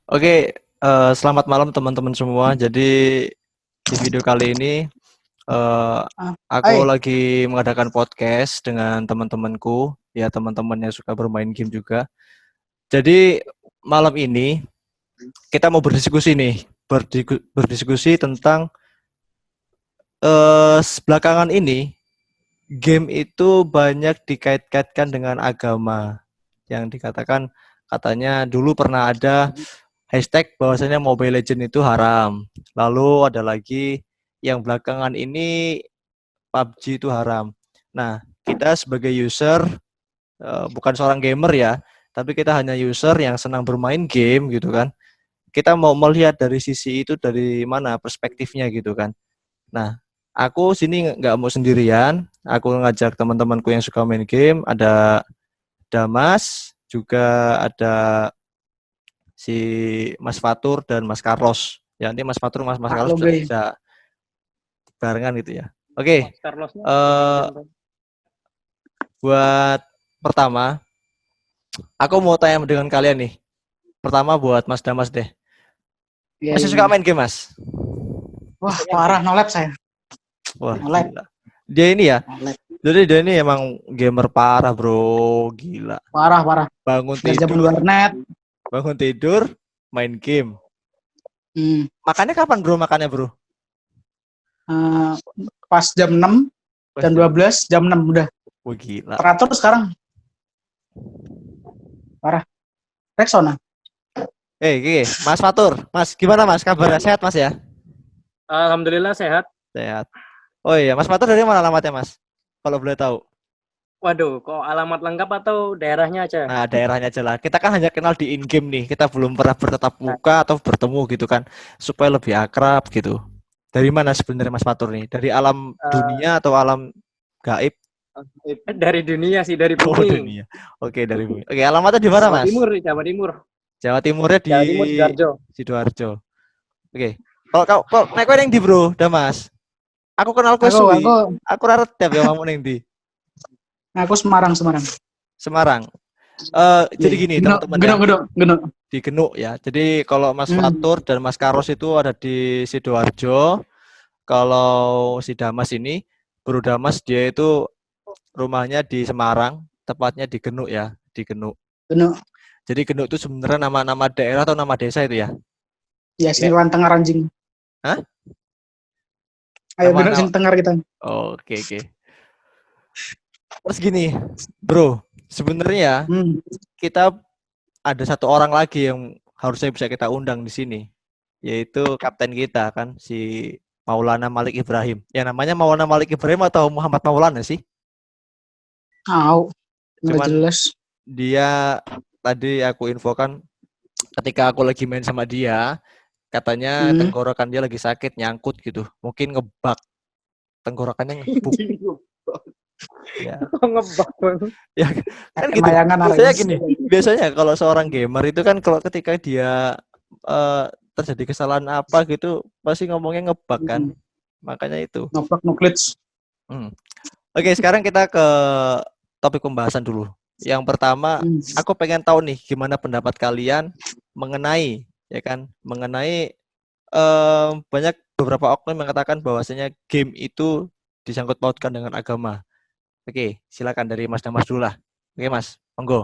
Oke, selamat malam teman-teman semua. Jadi di video kali ini eh, aku Hai, lagi mengadakan podcast dengan teman-temanku, ya teman-teman yang suka bermain game juga. Jadi malam ini kita mau berdiskusi nih, berdiskusi tentang belakangan ini game itu banyak dikait-kaitkan dengan agama, yang dikatakan katanya dulu pernah ada hashtag bahwasanya Mobile Legends itu haram. Lalu ada lagi yang belakangan ini PUBG itu haram. Nah, kita sebagai user bukan seorang gamer ya, tapi kita hanya user yang senang bermain game gitu kan. Kita mau melihat dari sisi itu dari mana perspektifnya gitu kan. Nah, aku sini nggak mau sendirian. Aku ngajak teman-temanku yang suka main game. Ada Damas, juga ada si Mas Fatur dan Mas Carlos. Ya, nanti Mas Fatur, Mas Carlos halo guys. bisa barengan gitu ya. Oke, Mas Carlosnya eh buat pertama, aku mau tanya dengan kalian nih. Pertama buat Mas Damas deh. Iya, Masih iya, suka iya. main game, Mas? Wah, parah no lab saya. Wah, No lab, gila. Dia ini ya. no lab. Jadi dia ini emang gamer parah, Bro. Gila. Parah, parah. Bangun Dari zaman tidur, warnet. bangun tidur, main game. Hmm, Makannya kapan, Bro? Makannya, Bro? eh, pas jam 6, Pas jam jam. 12, jam 6 udah. Wah, gila. Teratur sekarang. Parah. Rexona. Mas Fatur. Mas, gimana Mas? Kabarnya sehat, Mas ya? Alhamdulillah sehat. Sehat. Oh iya, Mas Fatur dari mana alamatnya, Mas? Kalau boleh tahu. Waduh, kok alamat lengkap atau daerahnya aja? Nah, daerahnya aja lah. Kita kan hanya kenal di in-game nih. Kita belum pernah bertatap Nah, muka atau bertemu gitu kan. Supaya lebih akrab gitu. Dari mana sebenarnya Mas Fatur nih? Dari alam eh, dunia atau alam gaib? dari dunia sih, dari Oh, bumi. dunia. Oke, dari bumi. Oke, alamatnya di mana, Jawa Mas? Timur, Jawa Timur. Jawa Timurnya di Jawa Timur, Sidoarjo. Sidoarjo. Oke. Kalau kau naik yang di Bro, dah Mas. Aku kenal kowe Aku, aku, suwi. Aku ora redep ya ngomong ning ndi. aku Semarang, Semarang. Semarang. Iya, Jadi gini genuk, teman-teman ya, genuk, genuk, genuk. di Genuk ya. Jadi kalau Mas Hmm, Fatur dan Mas Karos itu ada di Sidoarjo. Kalau si Damas ini, Bro Damas dia itu rumahnya di Semarang, tepatnya di Genuk ya, di Genuk. genuk. Jadi Genuk itu sebenarnya nama-nama daerah atau nama desa itu ya? Ya, sini Kayak, Tengah anjing. hah? Ayo genuk Nama-nama. sini Tengah kita. Oke, oke. Terus gini, Bro, sebenarnya Hmm. kita ada satu orang lagi yang harusnya bisa kita undang di sini, yaitu kapten kita kan, si Maulana Malik Ibrahim. Ya namanya Maulana Malik Ibrahim atau Muhammad Maulana sih? Tahu, nggak Cuman jelas. dia tadi aku infokan ketika aku lagi main sama dia, katanya Hmm. tenggorokan dia lagi sakit, nyangkut gitu. Mungkin ngebug, tenggorokannya ngebuk. Ya, Ngebak banget. ya kan Kayak gitu. layangan Biasanya Aris. gini, biasanya kalau seorang gamer itu kan kalau ketika dia eh, terjadi kesalahan apa gitu, pasti ngomongnya ngebug kan. Hmm. Makanya itu. Noplak, nuklits. Hmm. Oke, sekarang kita ke topik pembahasan dulu. Yang pertama, Hmm. aku pengen tahu nih gimana pendapat kalian mengenai ya kan, mengenai banyak beberapa oknum mengatakan bahwasanya game itu disangkut pautkan dengan agama. Oke, silakan dari Mas Damas dulu lah. Oke, Mas, monggo.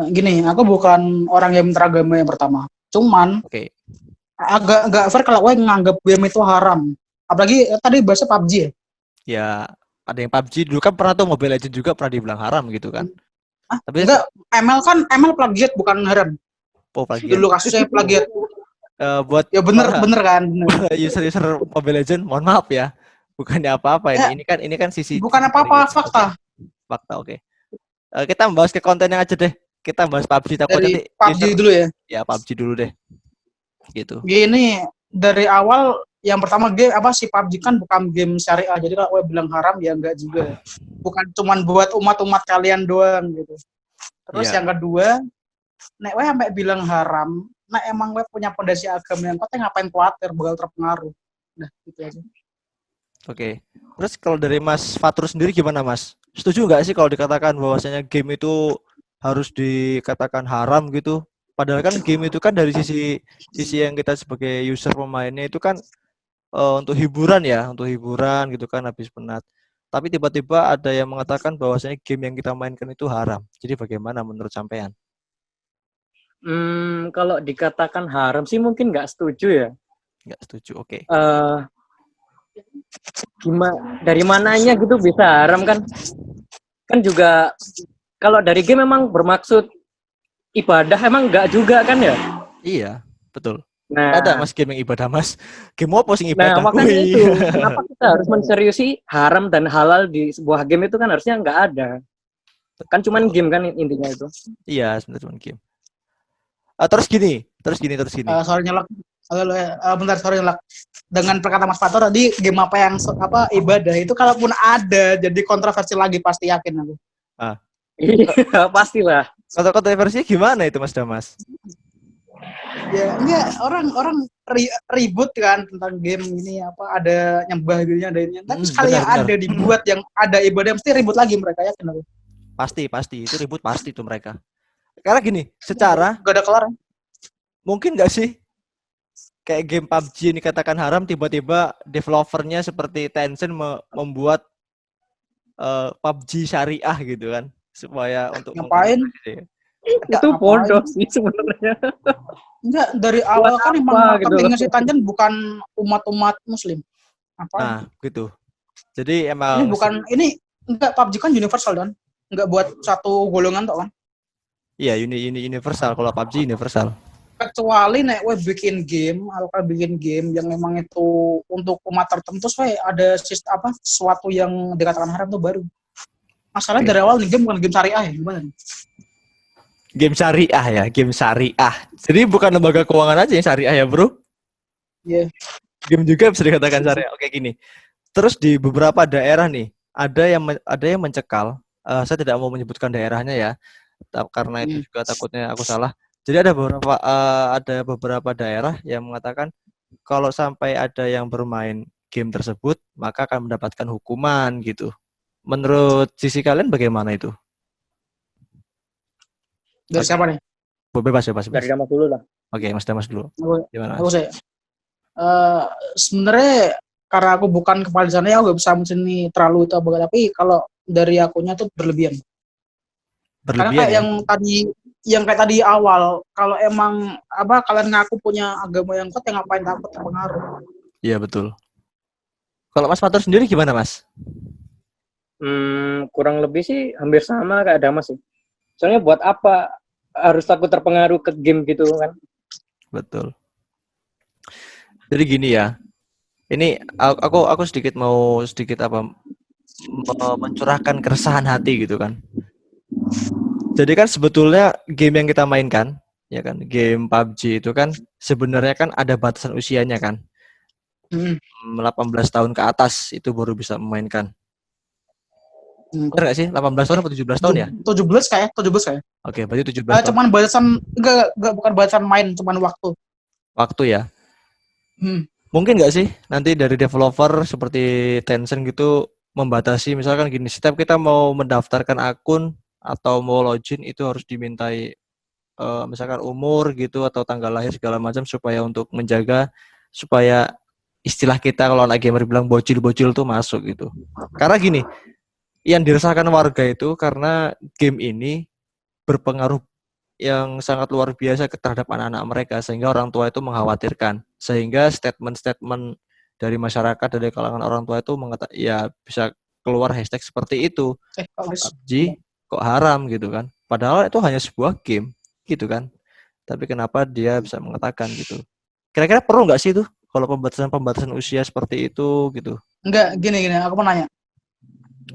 Gini, aku bukan orang yang beragama yang pertama. Cuman Oke. agak fair kalau gue nganggap game itu haram. Apalagi tadi bahasa PUBG ya. Ya, ada yang PUBG dulu kan pernah tuh Mobile Legends juga pernah dibilang haram gitu kan. Ah, Tapi enggak, ML kan ML plagiat bukan haram. oh plagiat. Dulu kasusnya plagiat. Buat Ya bener para bener kan. Bener. user-user Mobile Legends, mohon maaf ya. Bukannya apa-apa ini. Ya, Ini kan sisi bukan dari apa-apa kita. Oke, fakta fakta oke. Kita membahas ke kontennya aja deh. Kita bahas PUBG takut dari nanti PUBG user dulu ya. ya PUBG dulu deh gitu. Gini, dari awal yang pertama game apa sih PUBG kan bukan game syariah. Jadi kalau gue bilang haram ya enggak juga. Bukan cuman buat umat-umat kalian doang gitu. Terus Iya, yang kedua, nek we sampai bilang haram, nek emang we punya pondasi agama yang kuat, ngapain khawatir bakal terpengaruh. Nah, gitu aja. oke. Terus kalau dari Mas Fatur sendiri gimana Mas? Setuju nggak sih kalau dikatakan bahwasanya game itu harus dikatakan haram gitu? Padahal kan game itu kan dari sisi yang kita sebagai user pemainnya itu kan untuk hiburan ya, untuk hiburan gitu kan habis penat. Tapi tiba-tiba ada yang mengatakan bahwasanya game yang kita mainkan itu haram. Jadi bagaimana menurut sampean? Kalau dikatakan haram sih mungkin nggak setuju ya. Nggak setuju. Oke. Eh gimana dari mananya gitu bisa haram kan? Kan juga kalau dari game memang bermaksud ibadah emang nggak juga kan ya? Iya, betul. Ada Nah, Mas game yang ibadah, Mas. Game apa sing nah ibadah makanya kuwi? itu kenapa kita harus menseriusi haram dan halal di sebuah game itu kan harusnya nggak ada. Kan cuman game kan intinya itu. Iya, sebenarnya cuma game. Terus gini. Sorry nyelak. Bentar, sorry nyelak. Dengan perkata Mas Fatur tadi, game apa yang ibadah itu kalaupun ada jadi kontroversi lagi pasti yakin aku. Iya, pastilah. Kata kontroversinya gimana itu Mas Damas? Ya enggak, orang ribut kan tentang game ini apa ada nyembah gitu ada ini. Tapi sekali yang Benar. ada dibuat yang ada ibadah mesti ribut lagi mereka yakin aku. Pasti itu ribut pasti itu mereka. Karena gini, secara Gak ada kelar. mungkin nggak sih kayak game PUBG ini katakan haram tiba-tiba developernya seperti Tencent membuat PUBG syariah gitu kan supaya untuk Ngapain? Itu bodoh sih sebenarnya. Enggak, dari awal kan emang marketingnya gitu. si Tanjung bukan umat-umat muslim. Apa? Nah, gitu. Jadi Ini emang bukan ini enggak PUBG kan universal dan enggak buat satu golongan toh kan. iya universal kalau PUBG universal. Kecuali nek we bikin game atau kan bikin game yang memang itu untuk umat tertentu we ada sistem apa sesuatu yang dikatakan haram itu baru. Masalahnya dari awal nih game bukan game syariah ya gimana nih? Game syariah ya, game syariah. Jadi bukan lembaga keuangan aja yang syariah ya, Bro. Iya. Game juga bisa dikatakan syariah. Oke, gini. Terus di beberapa daerah nih, ada yang mencekal. Saya tidak mau menyebutkan daerahnya ya, karena itu juga takutnya aku salah. Jadi ada beberapa daerah yang mengatakan kalau sampai ada yang bermain game tersebut, maka akan mendapatkan hukuman gitu. Menurut sisi kalian bagaimana itu? Dari siapa nih? Bebas. Dari Damas dulu lah. Oke, Mas Damas dulu. Gimana? Aku saya. Sebenarnya karena aku bukan kepala di sana ya aku gak bisa ini terlalu itu apa tapi kalau dari akunya tuh berlebihan. Karena kayak Ya? yang kayak tadi awal kalau emang apa kalian ngaku punya agama yang kuat ya ngapain takut terpengaruh. Iya betul. Kalau Mas Fatur sendiri gimana Mas? Kurang lebih sih hampir sama kayak Damas sih. Soalnya buat apa harus takut terpengaruh ke game gitu kan? Betul. Jadi gini ya. Ini aku mau sedikit mencurahkan keresahan hati gitu kan. Jadi kan sebetulnya game yang kita mainkan, ya kan, game PUBG itu kan sebenarnya kan ada batasan usianya kan. 18 tahun ke atas itu baru bisa memainkan. Benar nggak sih? 18 tahun atau 17 tahun ya? 17 kayak 17 kayak. Oke, berarti 17 tahun. Cuman batasan enggak bukan batasan main, cuman waktu. Waktu ya. Mungkin nggak sih nanti dari developer seperti Tencent gitu membatasi misalkan gini, setiap kita mau mendaftarkan akun atau mau login itu harus dimintai misalkan umur gitu atau tanggal lahir segala macam supaya untuk menjaga supaya istilah kita kalau anak gamer bilang bocil-bocil tuh masuk gitu. Karena gini, yang dirasakan warga itu karena game ini berpengaruh yang sangat luar biasa terhadap anak-anak mereka sehingga orang tua itu mengkhawatirkan sehingga statement-statement dari masyarakat dari kalangan orang tua itu ya bisa keluar hashtag seperti itu. PUBG kok haram gitu kan. Padahal itu hanya sebuah game gitu kan. Tapi kenapa dia bisa mengatakan gitu. Kira-kira perlu nggak sih itu kalau pembatasan usia seperti itu gitu? Enggak, gini aku mau nanya.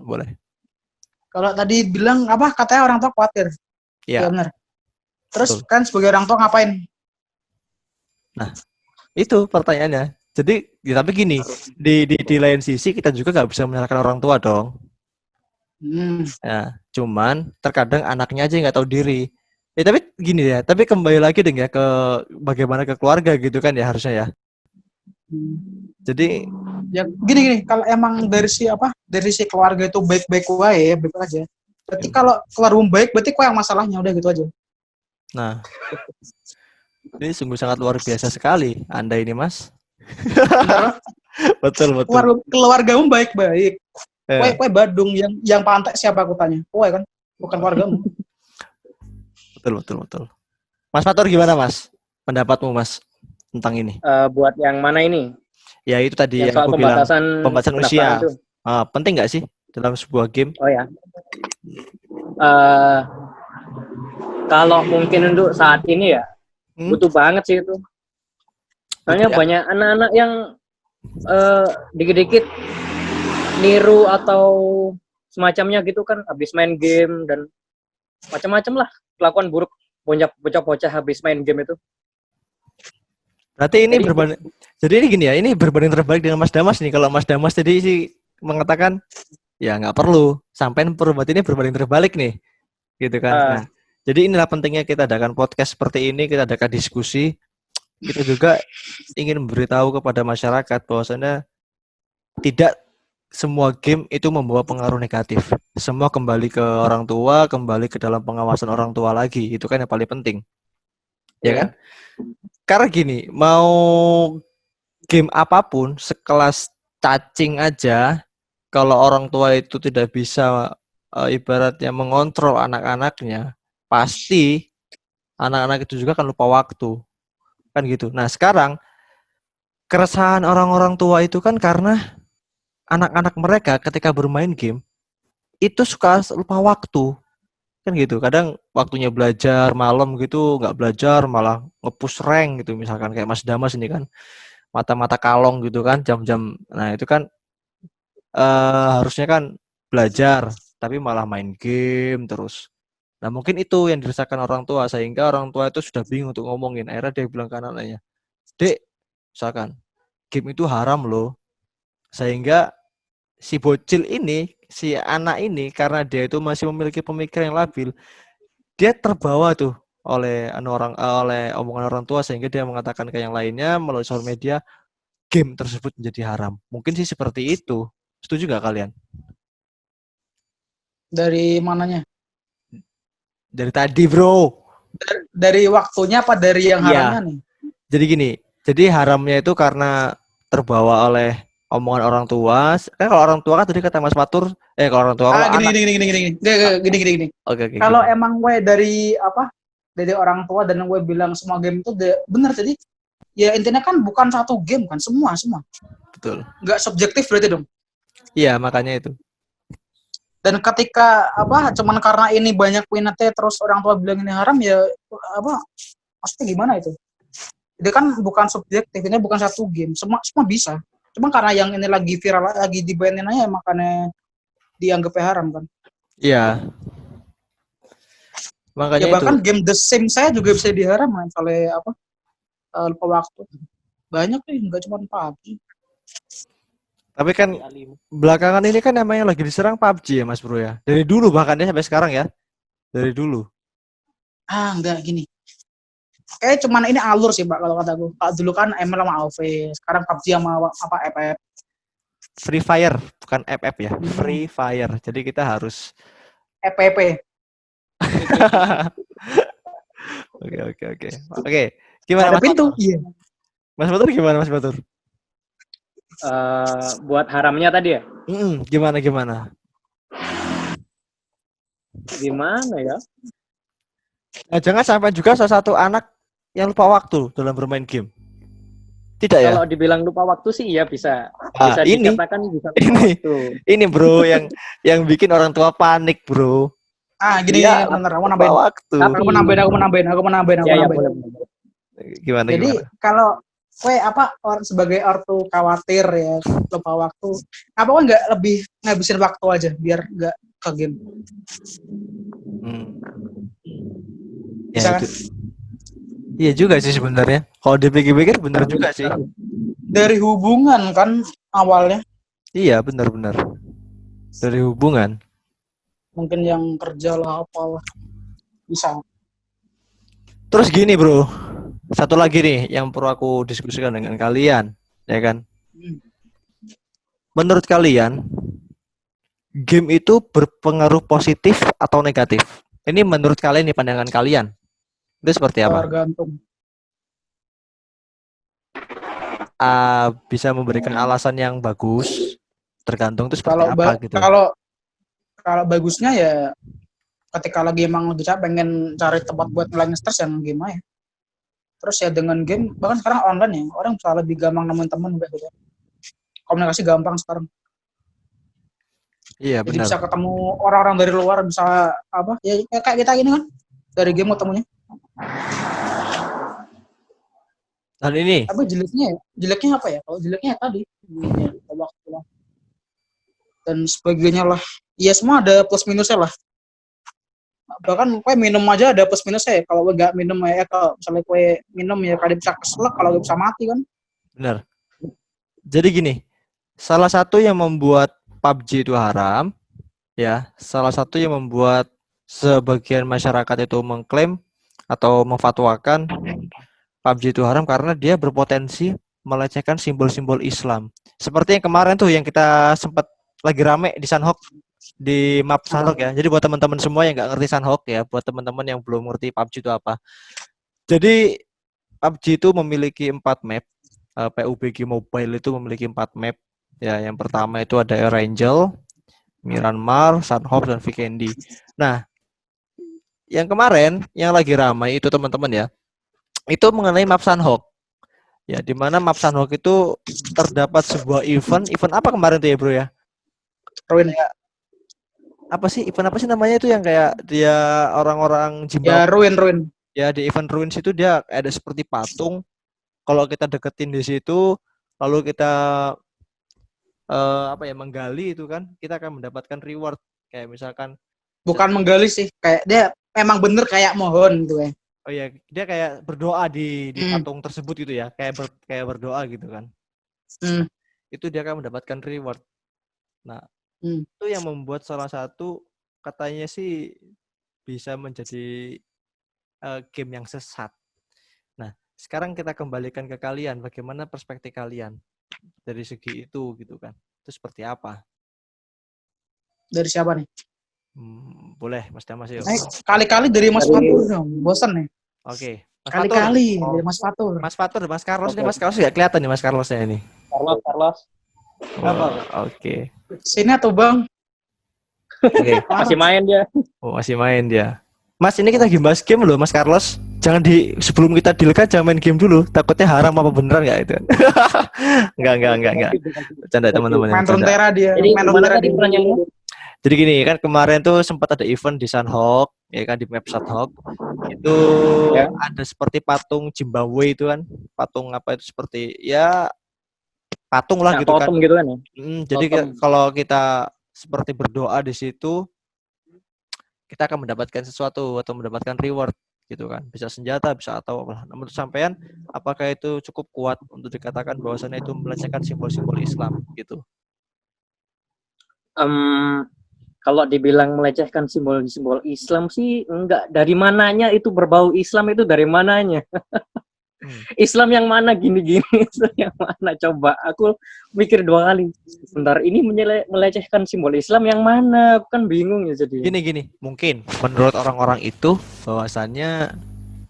Boleh. Kalau tadi bilang apa katanya orang tua khawatir. Ya benar. Terus kan sebagai orang tua ngapain? Nah, itu pertanyaannya. Jadi, ya, tapi gini, di lain sisi kita juga nggak bisa menyalahkan orang tua dong. Ya, cuman terkadang anaknya aja nggak tahu diri. Ya tapi gini ya, tapi kembali lagi deh ya ke bagaimana ke keluarga gitu kan ya harusnya ya. Jadi ya gini kalau emang dari si keluarga itu baik-baik wae baik aja. Berarti kalau keluarga baik berarti kok yang masalahnya udah gitu aja. Nah, ini sungguh sangat luar biasa sekali Anda ini, Mas. Bener. Betul, betul. Keluargamu baik-baik. Eh, Kue Badung yang pantek siapa aku tanya? Kue kan, bukan keluargamu. betul, betul, betul. Mas Fatur gimana, Mas? Pendapatmu, Mas, tentang ini? Buat yang mana ini? Ya itu tadi Yang yang soal aku bilang, pembatasan pembatasan pendaftaran usia. tuh. Penting nggak sih dalam sebuah game? Oh ya. Eh, Kalau mungkin untuk saat ini ya butuh banget sih itu. Soalnya Butuh ya? banyak anak-anak yang dikit-dikit niru atau semacamnya gitu kan, habis main game dan macam-macam lah kelakuan buruk bocah-bocah habis main game itu. Berarti ini Jadi berbanding, jadi ini gini ya, ini berbanding terbalik dengan Mas Damas nih. Kalau Mas Damas tadi sih mengatakan ya nggak perlu, sampai perlu, berarti ini berbanding terbalik nih, gitu kan. Nah, jadi inilah pentingnya kita adakan podcast seperti ini, kita adakan diskusi. Kita juga ingin memberitahu kepada masyarakat bahwasanya tidak semua game itu membawa pengaruh negatif. Semua kembali ke orang tua, kembali ke dalam pengawasan orang tua lagi. Itu kan yang paling penting. Ya kan? Karena gini, mau game apapun sekelas cacing aja, kalau orang tua itu tidak bisa ibaratnya mengontrol anak-anaknya, pasti anak-anak itu juga akan lupa waktu. Kan gitu. Nah, sekarang keresahan orang-orang tua itu kan karena anak-anak mereka ketika bermain game itu suka lupa waktu. Kan gitu. Kadang waktunya belajar malam gitu nggak belajar, malah nge-push rank gitu, misalkan kayak Mas Damas ini kan mata-mata kalong gitu kan jam-jam. Nah, itu kan harusnya kan belajar tapi malah main game terus. Nah, mungkin itu yang dirasakan orang tua sehingga orang tua itu sudah bingung untuk ngomongin. Akhirnya dia bilang ke anaknya, "Dek, misalkan game itu haram loh." Sehingga si bocil ini, si anak ini karena dia itu masih memiliki pemikiran yang labil, dia terbawa tuh oleh oleh omongan orang tua sehingga dia mengatakan ke yang lainnya melalui sosial media game tersebut menjadi haram. Mungkin sih seperti itu. Setuju nggak kalian? Dari mananya? Dari tadi, bro. Dari waktunya apa dari yang Iya. haramnya nih? Jadi gini, jadi haramnya itu karena terbawa oleh omongan orang tua. Kan kalau orang tua kan tadi kata Mas Fatur, kalau orang tua kalau anak. Gini. Oke, Kalau gimana? emang gue dari apa? Dari orang tua dan gue bilang semua game itu benar jadi ya intinya kan bukan satu game kan semua Betul. nggak subjektif berarti dong. Iya, makanya itu. Dan ketika apa cuman karena ini banyak minatnya terus orang tua bilang ini haram ya apa maksudnya gimana itu? Itu kan bukan subjektif, ini bukan satu game, semua bisa. Cuma karena yang ini lagi viral lagi dibayarin aja makanya dianggapnya haram kan. Iya. Ya Makanya itu. bahkan game The Sims saya juga bisa diharam kan soalnya apa lupa waktu. Banyak nih, nggak cuma PUBG. Tapi kan belakangan ini kan namanya lagi diserang PUBG ya Mas Bro ya. Dari dulu bahkan ya sampai sekarang ya. Dari dulu. Enggak gini. Kayak cuman ini alur sih Pak kalau kataku. Kalau dulu kan ML sama AoV, sekarang PUBG sama apa FF. Free Fire bukan FF ya. Free Fire. Jadi kita harus FPP. Oke. Oke. Gimana Ada Mas pintu. Batur? Iya. Mas Batur gimana Mas Batur? Buat haramnya tadi ya? Gimana? Gimana ya? Nah, jangan sampai juga salah satu anak yang lupa waktu dalam bermain game. Tidak ya? Kalau dibilang lupa waktu sih iya bisa Ini dikatakan bisa lupa waktu. ini bro yang bikin orang tua panik bro. Gini Iya, bener aku lupa nambahin. waktu. Aku mau nambahin. Ya, Boleh. Gimana? Jadi kalau kue apa orang sebagai ortu khawatir ya lupa waktu, apa kok nggak lebih ngabisin waktu aja biar nggak ke game? Bisa kan? Iya juga sih sebenarnya. Kalau dipikir-pikir benar juga sih. Dari hubungan kan awalnya. Iya benar. Dari hubungan. Mungkin yang kerja lah apalah. Bisa. Terus gini bro. Satu lagi nih yang perlu aku diskusikan dengan kalian, ya kan? Menurut kalian, game itu berpengaruh positif atau negatif? Ini menurut kalian nih pandangan kalian. Itu seperti apa? Tergantung. Bisa memberikan alasan yang bagus, tergantung itu seperti Kalau apa gitu. kalau kalau bagusnya ya ketika lagi emang lagi capek pengen cari tempat buat ngilangin stres yang game aja. Terus ya dengan game bahkan sekarang online ya orang bisa lebih gampang nemuin temen udah gitu. Komunikasi gampang sekarang. Iya Jadi benar. bisa ketemu orang-orang dari luar bisa apa ya kayak kita gini kan dari game ketemunya. Dan ini Tapi jeleknya apa ya? Kalau jeleknya ya tadi ya, waktu lah dan sebagainya lah. Ya semua ada plus minusnya lah. Bahkan kue minum aja ada plus minusnya ya. Kalau kue nggak minum ya kalau misalnya kue minum ya kadang bisa keselak kalau nggak bisa mati kan. benar. Jadi gini, salah satu yang membuat PUBG itu haram, ya, salah satu yang membuat sebagian masyarakat itu mengklaim atau memfatwakan PUBG itu haram karena dia berpotensi melecehkan simbol-simbol Islam. Seperti yang kemarin tuh yang kita sempat lagi rame di Sanhok di map Sanhok ya. Jadi buat teman-teman semua yang nggak ngerti Sanhok ya, buat teman-teman yang belum ngerti PUBG itu apa. Jadi PUBG itu memiliki 4 map. PUBG Mobile itu memiliki 4 map. Ya, yang pertama itu ada Air Angel, Myanmar, Sanhok dan Vikendi. Nah, yang kemarin yang lagi ramai itu teman-teman ya, itu mengenai map Sanhok. Ya, di mana map Sanhok itu terdapat sebuah event apa kemarin tuh ya, Bro ya? Ruin. Apa sih event apa sih namanya itu yang kayak dia orang-orang Ya Zimbabwe ruin. ya di event Ruins itu dia ada seperti patung. Kalau kita deketin di situ, lalu kita apa ya menggali itu kan, kita akan mendapatkan reward. Kayak misalkan, Bukan menggali sih, kayak dia memang bener kayak mohon gitu ya. oh ya dia kayak berdoa di Hmm. patung tersebut gitu ya, kayak berdoa gitu kan. Hmm. Itu dia akan mendapatkan reward. Nah, itu yang membuat salah satu katanya sih bisa menjadi game yang sesat. Nah, sekarang kita kembalikan ke kalian, bagaimana perspektif kalian dari segi itu gitu kan? Itu seperti apa? Dari siapa nih? Boleh, Mas Damas yuk. Kali-kali dari Mas Fatur dong, bosan nih. Oke, Mas Fatur. Kali-kali dari Mas Fatur. Mas Fatur, Mas Carlos nih, Mas Carlos nggak kelihatan nih Mas Carlosnya ini. Carlos. Oke. Sini atau Bang? Oke. Masih main dia. Oh, masih main dia. Mas, ini kita lagi bahas game loh, Mas Carlos. Jangan sebelum kita deal kan jangan main game dulu. Takutnya haram apa beneran nggak itu? Enggak. Bercanda teman-teman. Main Runeterra dia. Jadi Main gimana Runeterra tadi dia. pertanyaannya? Jadi gini kan kemarin tuh sempat ada event di Sanhok, ya kan di map Sanhok. Itu Ya. ada seperti patung Zimbabwe itu kan, patung apa itu seperti ya patung lah Nah, gitu kan. totem gitu kan ya. Jadi kalau kita seperti berdoa di situ, kita akan mendapatkan sesuatu atau mendapatkan reward gitu kan. Bisa senjata, bisa atau apa. Namun sampean apakah itu cukup kuat untuk dikatakan bahwasannya itu melecehkan simbol-simbol Islam gitu? Kalau dibilang melecehkan simbol-simbol Islam sih enggak. Dari mananya itu berbau Islam itu dari mananya? Islam yang mana gini-gini? Islam yang mana? Coba aku mikir 2 kali. Bentar, ini melecehkan simbol Islam yang mana? Aku kan bingung ya jadi. Gini, mungkin menurut orang-orang itu bahwasannya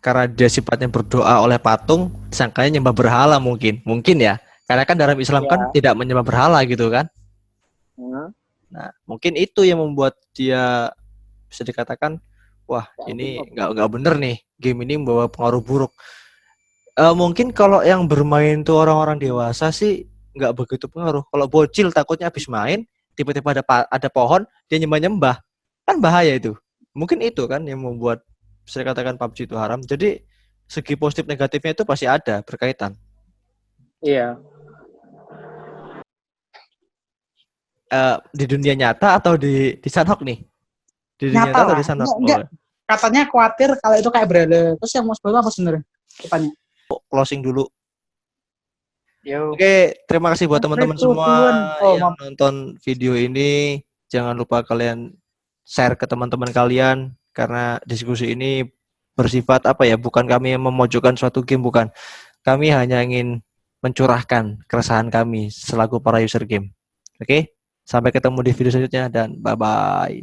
karena dia sifatnya berdoa oleh patung, sangkanya nyembah berhala mungkin ya. Karena kan dalam Islam kan tidak menyembah berhala gitu kan. Nah, mungkin itu yang membuat dia bisa dikatakan, wah ini nggak bener nih, game ini membawa pengaruh buruk. Mungkin kalau yang bermain tuh orang-orang dewasa sih nggak begitu pengaruh. Kalau bocil takutnya habis main, tiba-tiba ada pohon, dia nyembah-nyembah, kan bahaya itu. Mungkin itu kan yang membuat bisa dikatakan PUBG itu haram. Jadi segi positif negatifnya itu pasti ada berkaitan. Iya. Di dunia nyata atau di Sanhok nih? Di dunia nyata atau di Sanhok? Enggak. Katanya khawatir kalau itu kayak berada. Terus yang mau sebut apa sebenarnya? Katanya. Closing dulu. Yo. Oke, terima kasih buat teman-teman semua yang nonton video ini. Jangan lupa kalian share ke teman-teman kalian karena diskusi ini bersifat apa ya? Bukan kami yang memojokkan suatu game, bukan. Kami hanya ingin mencurahkan keresahan kami selaku para user game. Oke? Sampai ketemu di video selanjutnya dan bye-bye.